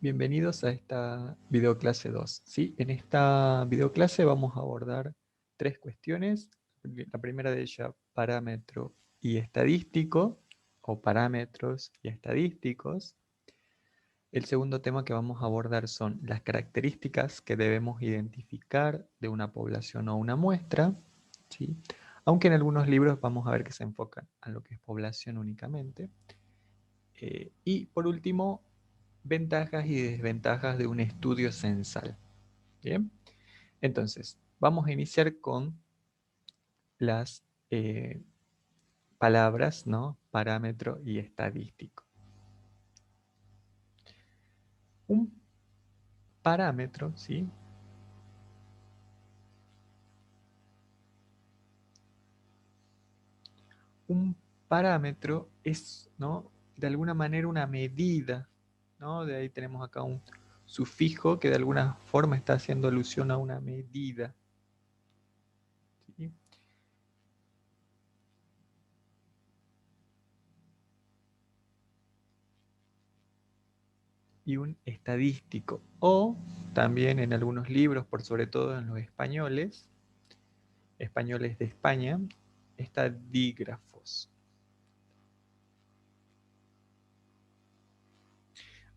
Bienvenidos a esta videoclase 2. ¿Sí? En esta videoclase vamos a abordar tres cuestiones. La primera de ellas, parámetro y estadístico, o parámetros y estadísticos. El segundo tema que vamos a abordar son las características que debemos identificar de una población o una muestra, ¿sí? Aunque en algunos libros vamos a ver que se enfocan a lo que es población únicamente. Y por último, ventajas y desventajas de un estudio censal. Bien, entonces vamos a iniciar con las palabras, ¿no? Parámetro y estadístico. Un parámetro, ¿sí? Un parámetro es, ¿no? De alguna manera una medida, ¿no? De ahí tenemos acá un sufijo que de alguna forma está haciendo alusión a una medida, ¿sí? Y un estadístico, o también en algunos libros, por sobre todo en los españoles de España, estadígrafos.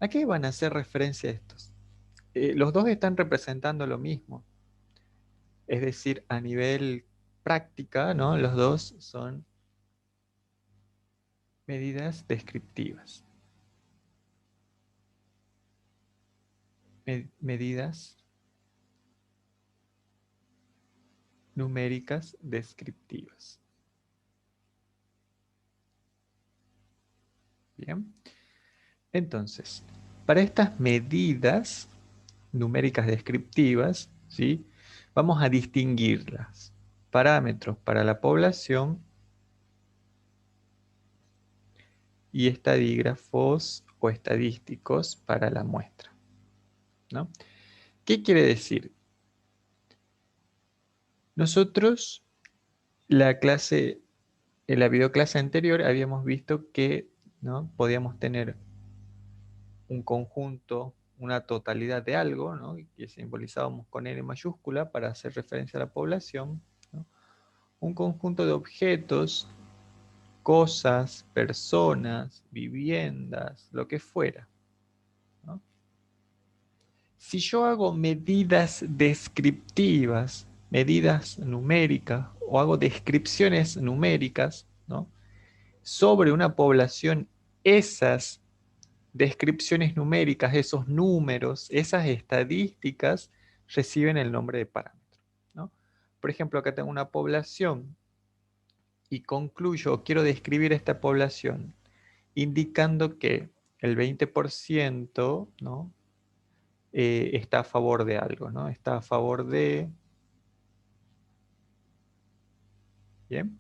¿A qué van a hacer referencia estos? Los dos están representando lo mismo, es decir, a nivel práctica, ¿no? Los dos son medidas descriptivas. Medidas numéricas descriptivas. Bien. Entonces, para estas medidas numéricas descriptivas, ¿sí? Vamos a distinguirlas. Parámetros para la población y estadígrafos o estadísticos para la muestra, ¿no? ¿Qué quiere decir? Nosotros, en la videoclase anterior habíamos visto que, ¿no? Podíamos tener un conjunto, una totalidad de algo, ¿no? Que simbolizábamos con N mayúscula para hacer referencia a la población, ¿no? Un conjunto de objetos, cosas, personas, viviendas, lo que fuera, ¿no? Si yo hago medidas descriptivas, medidas numéricas, o hago descripciones numéricas, ¿no? Sobre una población, esas descripciones numéricas, esos números, esas estadísticas, reciben el nombre de parámetro, ¿no? Por ejemplo, acá tengo una población y concluyo, quiero describir esta población, indicando que el 20%, ¿no? Está a favor de algo, ¿no? Está a favor de... Bien.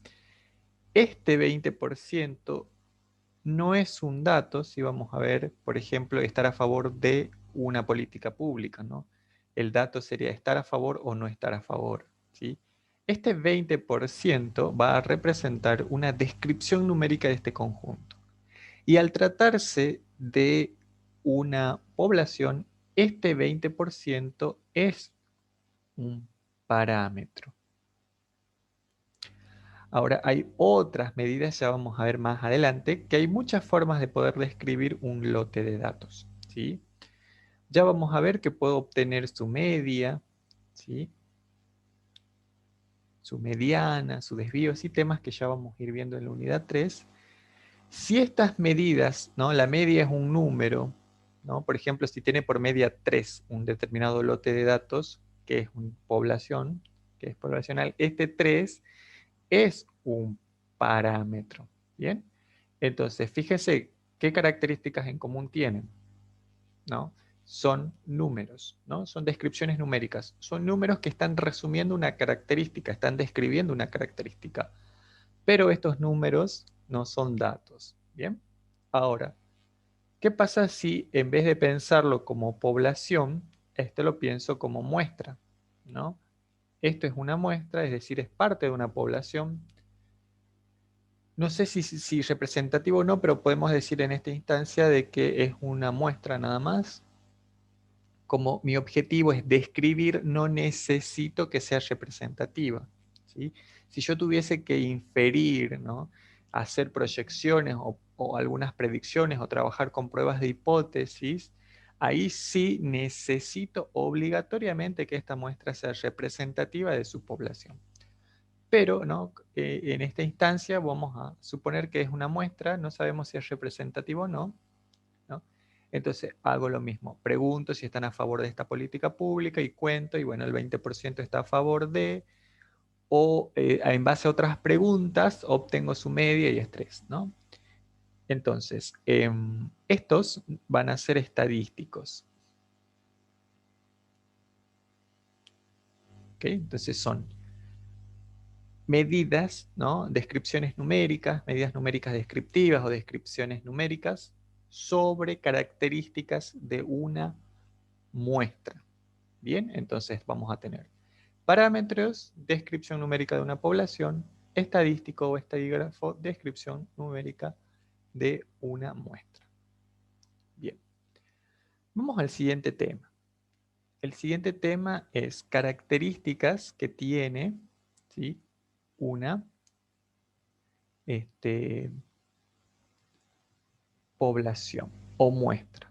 Este 20% no es un dato, si vamos a ver, por ejemplo, estar a favor de una política pública, ¿no? El dato sería estar a favor o no estar a favor, ¿sí? Este 20% va a representar una descripción numérica de este conjunto. Y al tratarse de una población, este 20% es un parámetro. Ahora hay otras medidas, ya vamos a ver más adelante, que hay muchas formas de poder describir un lote de datos, ¿sí? Ya vamos a ver que puedo obtener su media, ¿sí? Su mediana, su desvío, y temas que ya vamos a ir viendo en la unidad 3. Si estas medidas, ¿no? La media es un número, ¿no? Por ejemplo, si tiene por media 3 un determinado lote de datos, que es una población, que es poblacional, este 3 es un parámetro, ¿bien? Entonces, fíjese qué características en común tienen, ¿no? Son números, ¿no? Son descripciones numéricas. Son números que están resumiendo una característica, están describiendo una característica. Pero estos números no son datos, ¿bien? Ahora, ¿qué pasa si en vez de pensarlo como población, esto lo pienso como muestra, ¿no? Esto es una muestra, es decir, es parte de una población. No sé si representativo o no, pero podemos decir en esta instancia de que es una muestra nada más, como mi objetivo es describir, no necesito que sea representativa, ¿sí? Si yo tuviese que inferir, ¿no? Hacer proyecciones o algunas predicciones o trabajar con pruebas de hipótesis, ahí sí necesito obligatoriamente que esta muestra sea representativa de su población. Pero, ¿no? En esta instancia vamos a suponer que es una muestra, no sabemos si es representativa o no, ¿no? Entonces hago lo mismo, pregunto si están a favor de esta política pública y cuento, y bueno, el 20% está a favor de, o en base a otras preguntas obtengo su media y estrés, ¿no? Entonces, estos van a ser estadísticos, ¿ok? Entonces son medidas, ¿no? Descripciones numéricas, medidas numéricas descriptivas o descripciones numéricas sobre características de una muestra. Bien, entonces vamos a tener parámetros, descripción numérica de una población, estadístico o estadígrafo, descripción numérica de una muestra. Bien, vamos al siguiente tema. El siguiente tema es características que tiene, ¿sí? Una población o muestra.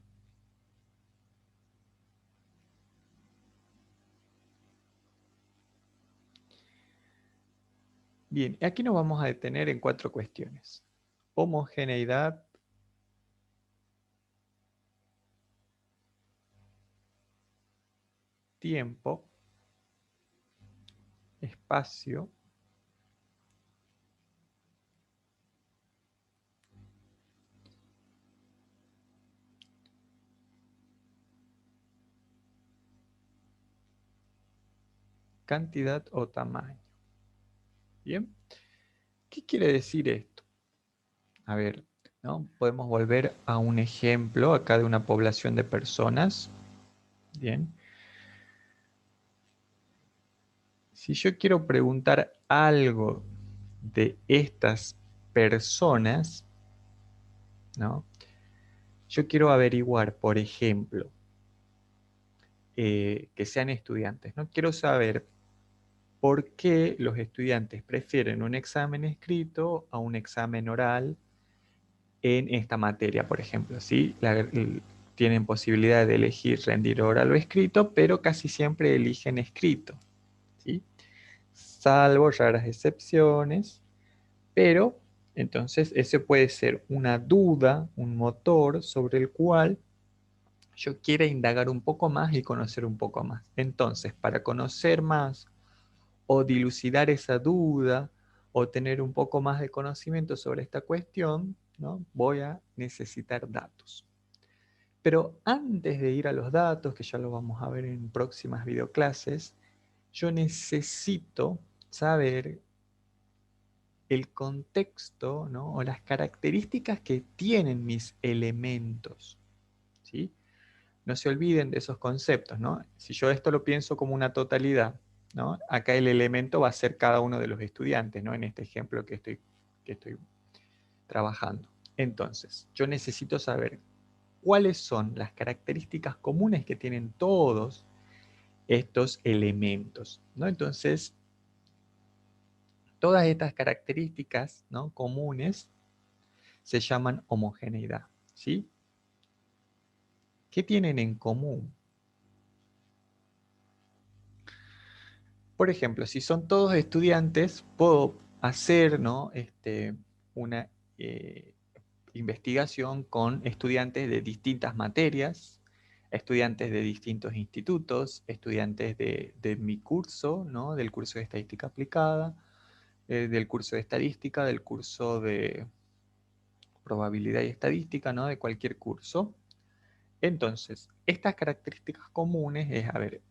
Bien, aquí nos vamos a detener en 4 cuestiones. Homogeneidad, tiempo, espacio, cantidad o tamaño. Bien, ¿qué quiere decir esto? A ver, ¿no? Podemos volver a un ejemplo acá de una población de personas. Bien. Si yo quiero preguntar algo de estas personas, ¿no? Yo quiero averiguar, por ejemplo, que sean estudiantes, ¿no? Quiero saber por qué los estudiantes prefieren un examen escrito a un examen oral en esta materia, por ejemplo, ¿sí? Tienen posibilidad de elegir rendir oral o escrito, pero casi siempre eligen escrito, ¿sí? Salvo raras excepciones, pero entonces ese puede ser una duda, un motor sobre el cual yo quiera indagar un poco más y conocer un poco más. Entonces, para conocer más o dilucidar esa duda o tener un poco más de conocimiento sobre esta cuestión, ¿no? Voy a necesitar datos. Pero antes de ir a los datos, que ya lo vamos a ver en próximas videoclases, yo necesito saber el contexto, ¿no? O las características que tienen mis elementos, ¿sí? No se olviden de esos conceptos, ¿no? Si yo esto lo pienso como una totalidad, ¿no? Acá el elemento va a ser cada uno de los estudiantes, ¿no? En este ejemplo que estoy trabajando. Entonces, yo necesito saber cuáles son las características comunes que tienen todos estos elementos, ¿no? Entonces, todas estas características, ¿no? Comunes se llaman homogeneidad, ¿sí? ¿Qué tienen en común? Por ejemplo, si son todos estudiantes, puedo hacer, ¿no? Una investigación con estudiantes de distintas materias, estudiantes de distintos institutos, estudiantes de mi curso, ¿no? Del curso de estadística aplicada, del curso de estadística, del curso de probabilidad y estadística, ¿no? De cualquier curso. Entonces, estas características comunes es, a ver,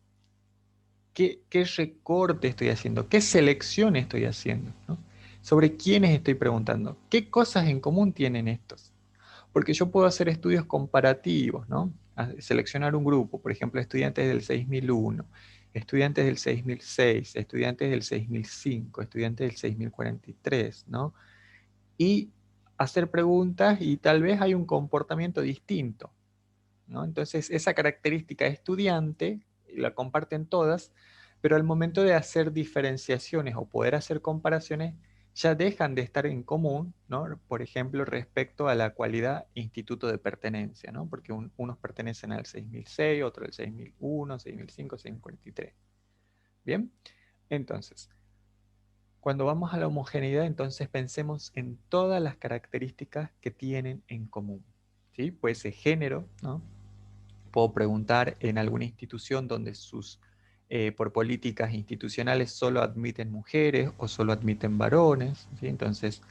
¿qué recorte estoy haciendo? ¿Qué selección estoy haciendo? ¿No? ¿Sobre quiénes estoy preguntando? ¿Qué cosas en común tienen estos? Porque yo puedo hacer estudios comparativos, ¿no? Seleccionar un grupo, por ejemplo, estudiantes del 6001, estudiantes del 6006, estudiantes del 6005, estudiantes del 6043, ¿no? Y hacer preguntas y tal vez hay un comportamiento distinto, ¿no? Entonces, esa característica de estudiante la comparten todas, pero al momento de hacer diferenciaciones o poder hacer comparaciones, ya dejan de estar en común, ¿no? Por ejemplo, respecto a la cualidad instituto de pertenencia, ¿no? Porque unos pertenecen al 6006, otros al 6001, 6005, 6043. Bien, entonces, cuando vamos a la homogeneidad, entonces pensemos en todas las características que tienen en común, ¿sí? Puede ser género, ¿no? Puedo preguntar en alguna institución donde por políticas institucionales solo admiten mujeres o solo admiten varones, ¿sí? Entonces,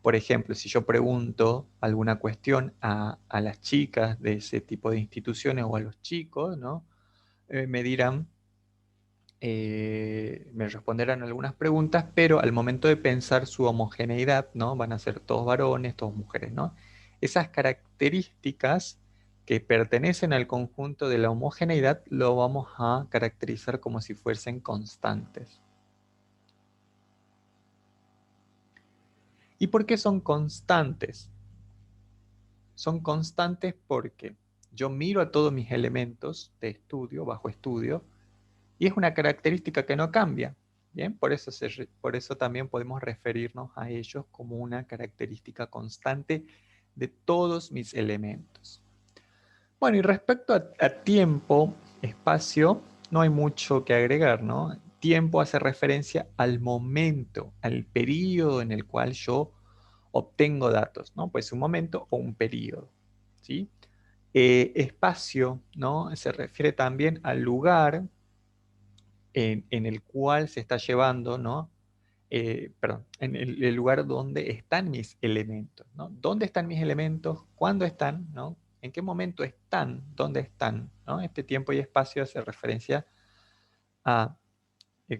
por ejemplo, si yo pregunto alguna cuestión a las chicas de ese tipo de instituciones o a los chicos, ¿no? Me dirán, me responderán algunas preguntas, pero al momento de pensar su homogeneidad, ¿no? Van a ser todos varones, todas mujeres, ¿no? Esas características que pertenecen al conjunto de la homogeneidad lo vamos a caracterizar como si fuesen constantes. ¿Y por qué son constantes? Son constantes porque yo miro a todos mis elementos de estudio, bajo estudio, y es una característica que no cambia. Bien, por eso también podemos referirnos a ellos como una característica constante de todos mis elementos. Bueno, y respecto a tiempo, espacio, no hay mucho que agregar, ¿no? Tiempo hace referencia al momento, al periodo en el cual yo obtengo datos, ¿no? Pues un momento o un periodo, ¿sí? Espacio, ¿no? Se refiere también al lugar en el cual se está llevando, ¿no? Perdón, en el lugar donde están mis elementos, ¿no? ¿Dónde están mis elementos? ¿Cuándo están? ¿No? ¿En qué momento están? ¿Dónde están? ¿No? Este tiempo y espacio hace referencia a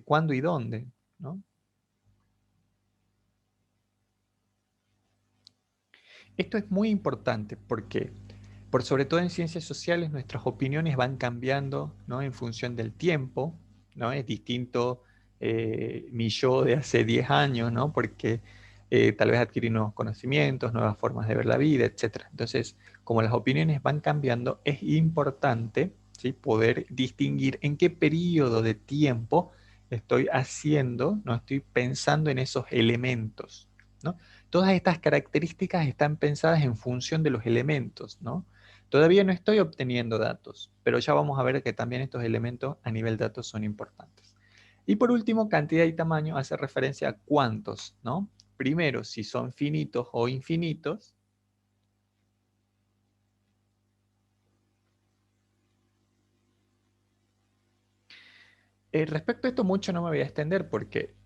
cuándo y dónde, ¿no? Esto es muy importante porque, por sobre todo en ciencias sociales, nuestras opiniones van cambiando, ¿no? En función del tiempo, ¿no? Es distinto mi yo de hace 10 años, ¿no? Porque tal vez adquirí nuevos conocimientos, nuevas formas de ver la vida, etcétera. Entonces, como las opiniones van cambiando, es importante, ¿sí? Poder distinguir en qué periodo de tiempo estoy haciendo, no estoy pensando en esos elementos, ¿no? Todas estas características están pensadas en función de los elementos, ¿no? Todavía no estoy obteniendo datos, pero ya vamos a ver que también estos elementos a nivel de datos son importantes. Y por último, cantidad y tamaño hace referencia a cuántos, ¿no? Primero, si son finitos o infinitos. Respecto a esto mucho no me voy a extender porque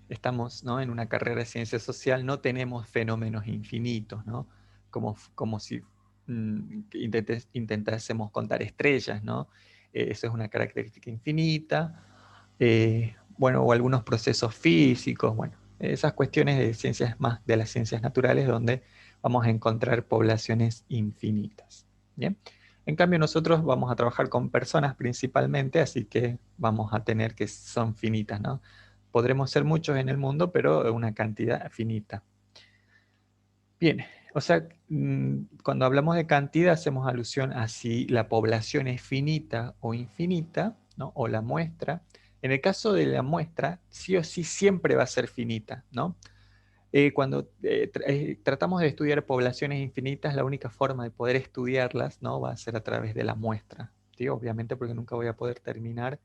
estamos, ¿no? En una carrera de ciencia social, no tenemos fenómenos infinitos, ¿no? Como si intentásemos contar estrellas, ¿no? Eso es una característica infinita. Bueno, o algunos procesos físicos, bueno, esas cuestiones de ciencias más de las ciencias naturales donde vamos a encontrar poblaciones infinitas. ¿Bien? En cambio, nosotros vamos a trabajar con personas principalmente, así que vamos a tener que son finitas, ¿no? Podremos ser muchos en el mundo, pero una cantidad finita. Bien, o sea, cuando hablamos de cantidad hacemos alusión a si la población es finita o infinita, ¿no? O la muestra. En el caso de la muestra, sí o sí siempre va a ser finita, ¿no? Cuando tratamos de estudiar poblaciones infinitas, la única forma de poder estudiarlas, ¿no? Va a ser a través de la muestra, ¿sí? Obviamente porque nunca voy a poder terminar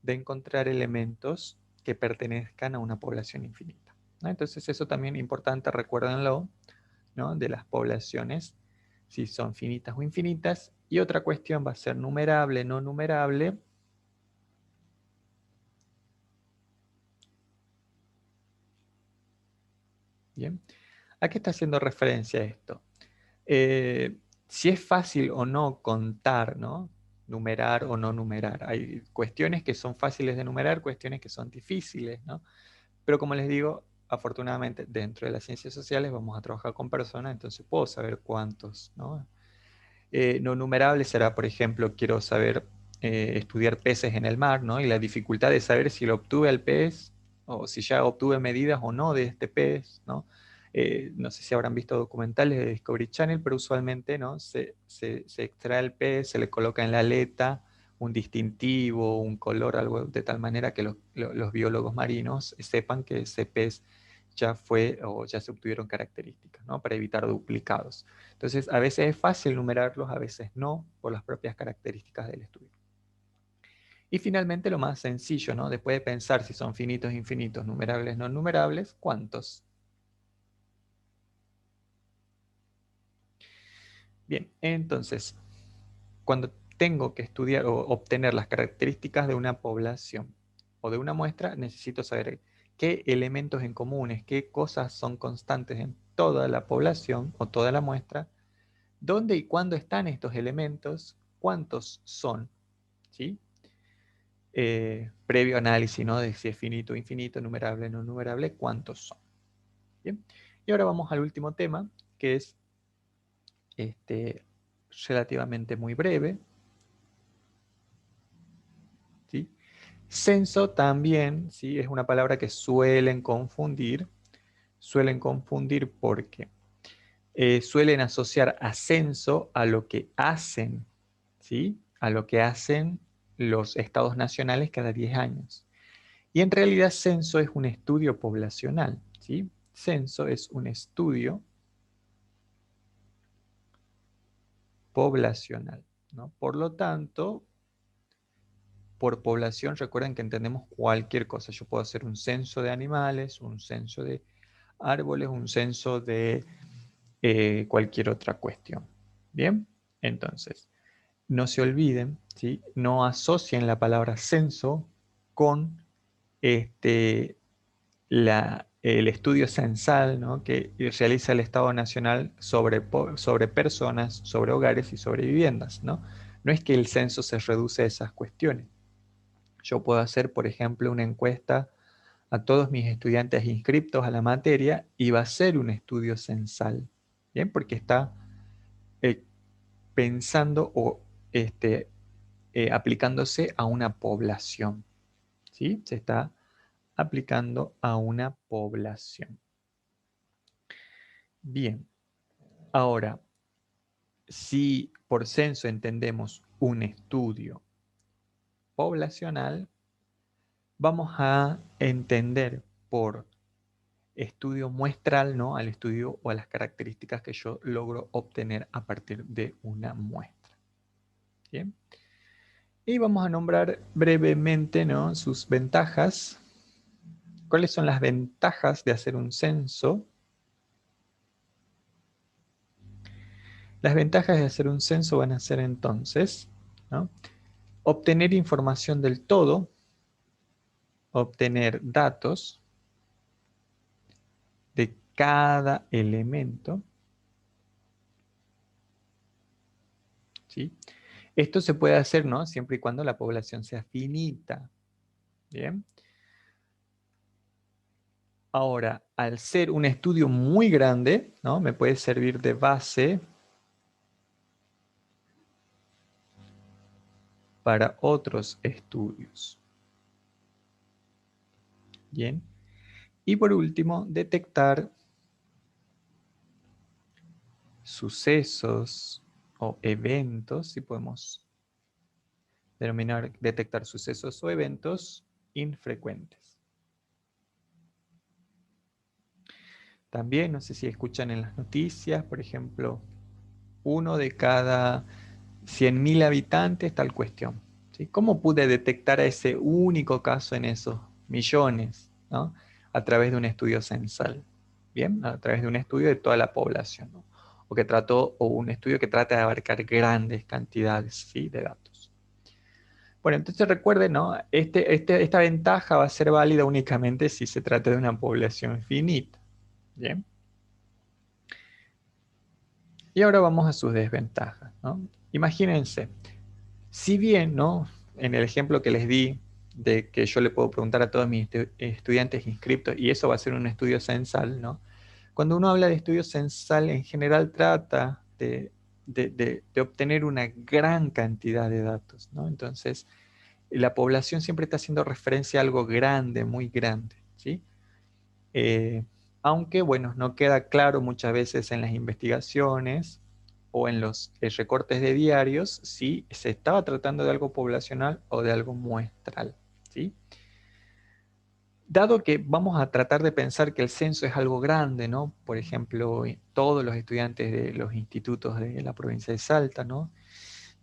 de encontrar elementos que pertenezcan a una población infinita, ¿no? Entonces eso también es importante, recuérdenlo, ¿no? De las poblaciones, si son finitas o infinitas. Y otra cuestión va a ser numerable, no numerable. Bien, ¿a qué está haciendo referencia esto? Si es fácil o no contar, ¿no? Numerar o no numerar. Hay cuestiones que son fáciles de numerar, cuestiones que son difíciles, ¿no? Pero como les digo, afortunadamente dentro de las ciencias sociales vamos a trabajar con personas, entonces puedo saber cuántos, ¿no? No numerable será, por ejemplo, quiero saber estudiar peces en el mar, ¿no? Y la dificultad de saber si lo obtuve al pez o si ya obtuve medidas o no de este pez, ¿no? no sé si habrán visto documentales de Discovery Channel, pero usualmente, ¿no? Se extrae el pez, se le coloca en la aleta un distintivo, un color, algo de tal manera que los biólogos marinos sepan que ese pez ya fue o ya se obtuvieron características, ¿no? Para evitar duplicados. Entonces, a veces es fácil numerarlos, a veces no, por las propias características del estudio. Y finalmente lo más sencillo, ¿no? Después de pensar si son finitos, infinitos, numerables, no numerables, ¿cuántos? Bien, entonces, cuando tengo que estudiar o obtener las características de una población o de una muestra, necesito saber qué elementos en comunes, qué cosas son constantes en toda la población o toda la muestra, dónde y cuándo están estos elementos, cuántos son, ¿sí? Previo análisis, ¿no? De si es finito, infinito, numerable, no numerable, cuántos son. Bien. Y ahora vamos al último tema, que es relativamente muy breve, ¿sí? Censo también, ¿sí? Es una palabra que suelen confundir porque suelen asociar a censo a lo que hacen, ¿sí? A lo que hacen los estados nacionales cada 10 años. Y en realidad censo es un estudio poblacional, ¿sí? Censo es un estudio poblacional, ¿no? Por lo tanto, por población, recuerden que entendemos cualquier cosa. Yo puedo hacer un censo de animales, un censo de árboles, un censo de cualquier otra cuestión. Bien, entonces, no se olviden, ¿sí? No asocien la palabra censo con este, el estudio censal, ¿no? Que realiza el Estado Nacional sobre personas, sobre hogares y sobre viviendas, ¿no? No es que el censo se reduce a esas cuestiones. Yo puedo hacer, por ejemplo, una encuesta a todos mis estudiantes inscriptos a la materia y va a ser un estudio censal, ¿bien? Porque está eh, pensando o aplicándose a una población, ¿sí? Se está aplicando a una población. Bien, ahora, si por censo entendemos un estudio poblacional, vamos a entender por estudio muestral, ¿no? Al estudio o a las características que yo logro obtener a partir de una muestra. Bien. Y vamos a nombrar brevemente, ¿no? Sus ventajas. ¿Cuáles son las ventajas de hacer un censo? Las ventajas de hacer un censo van a ser entonces, ¿no? Obtener información del todo, obtener datos de cada elemento, ¿sí? Esto se puede hacer, ¿no? Siempre y cuando la población sea finita. Bien. Ahora, al ser un estudio muy grande, ¿no? Me puede servir de base para otros estudios. Bien. Y por último, detectar sucesos o eventos, si podemos denominar detectar sucesos o eventos infrecuentes. También, no sé si escuchan en las noticias, por ejemplo, uno de cada 100.000 habitantes, tal cuestión. ¿Sí? ¿Cómo pude detectar a ese único caso en esos millones? ¿No? A través de un estudio censal. Bien, a través de un estudio de toda la población, ¿no? O un estudio que trata de abarcar grandes cantidades, ¿sí? De datos. Bueno, entonces recuerden, ¿no? Esta ventaja va a ser válida únicamente si se trata de una población finita. Bien. Y ahora vamos a sus desventajas, ¿no? Imagínense, si bien, ¿no? En el ejemplo que les di, de que yo le puedo preguntar a todos mis estudiantes inscriptos, y eso va a ser un estudio censal, ¿no? Cuando uno habla de estudio censal, en general trata de obtener una gran cantidad de datos, ¿no? Entonces, la población siempre está haciendo referencia a algo grande, muy grande, ¿sí? Eh, aunque bueno, no queda claro muchas veces en las investigaciones o en los recortes de diarios si se estaba tratando de algo poblacional o de algo muestral, ¿sí? Dado que vamos a tratar de pensar que el censo es algo grande, ¿no? Por ejemplo, todos los estudiantes de los institutos de la provincia de Salta, ¿no?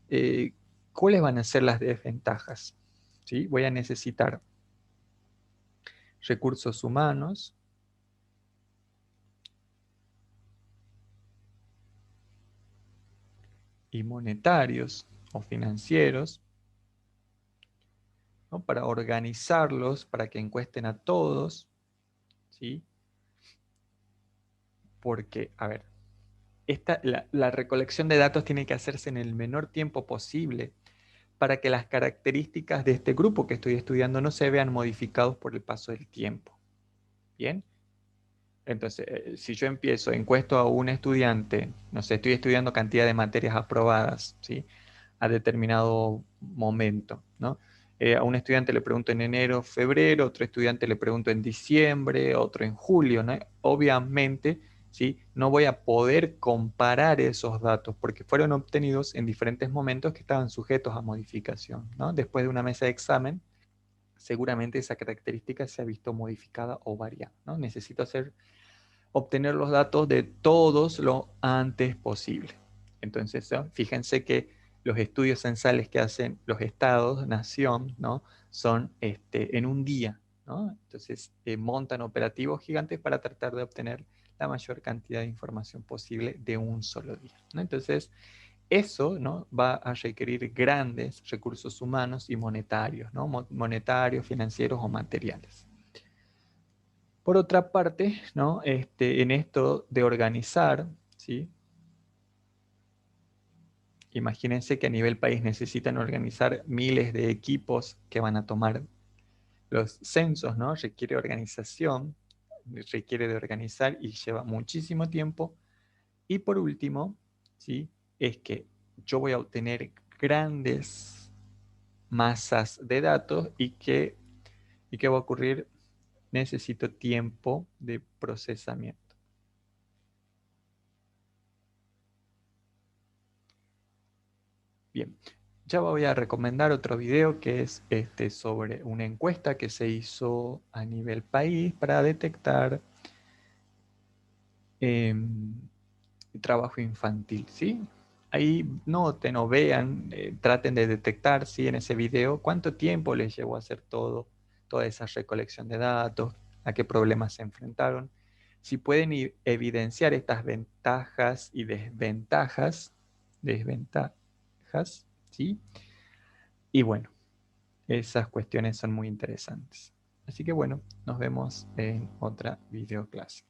Eh, ¿Cuáles van a ser las desventajas? ¿Sí? Voy a necesitar recursos humanos y monetarios o financieros, ¿no? Para organizarlos, para que encuesten a todos, ¿sí? Porque, a ver, la recolección de datos tiene que hacerse en el menor tiempo posible para que las características de este grupo que estoy estudiando no se vean modificados por el paso del tiempo. ¿Bien? Entonces, si yo empiezo, encuesto a un estudiante, no sé, estoy estudiando cantidad de materias aprobadas, ¿sí? A determinado momento, ¿no? A un estudiante le pregunto en enero, febrero, otro estudiante le pregunto en diciembre, otro en julio, ¿no? Obviamente, ¿sí? No voy a poder comparar esos datos porque fueron obtenidos en diferentes momentos que estaban sujetos a modificación, ¿no? Después de una mesa de examen, seguramente esa característica se ha visto modificada o variada, ¿no? Necesito obtener los datos de todos lo antes posible. Entonces, ¿no? Fíjense que los estudios censales que hacen los estados, nación, ¿no? Son en un día, ¿no? Entonces, montan operativos gigantes para tratar de obtener la mayor cantidad de información posible de un solo día, ¿no? Entonces, eso, ¿no? Va a requerir grandes recursos humanos y monetarios, ¿no? Monetarios, financieros o materiales. Por otra parte, ¿no? En esto de organizar, ¿sí? Imagínense que a nivel país necesitan organizar miles de equipos que van a tomar los censos, ¿no? Requiere organización, requiere de organizar y lleva muchísimo tiempo. Y por último, ¿sí? Es que yo voy a obtener grandes masas de datos y ¿qué va a ocurrir? Necesito tiempo de procesamiento. Bien, ya voy a recomendar otro video que es sobre una encuesta que se hizo a nivel país para detectar em, trabajo infantil, ¿sí? Ahí noten o vean, traten de detectar, ¿sí? En ese video, cuánto tiempo les llevó a hacer toda esa recolección de datos, a qué problemas se enfrentaron. Si pueden evidenciar estas ventajas y desventajas, ¿sí? Y bueno, esas cuestiones son muy interesantes. Así que bueno, nos vemos en otra videoclase.